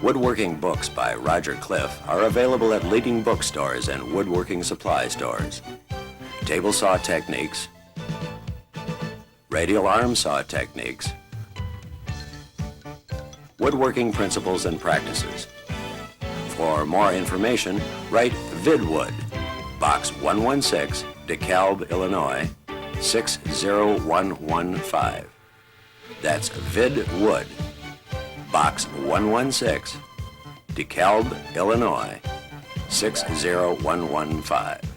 Woodworking books by Roger Cliffe are available at leading bookstores and woodworking supply stores. Table Saw Techniques, Radial Arm Saw Techniques, Woodworking Principles and Practices. For more information, write Vidwood, Box 116, DeKalb, Illinois, 60115. That's Vidwood, Box 116, DeKalb, Illinois, 60115.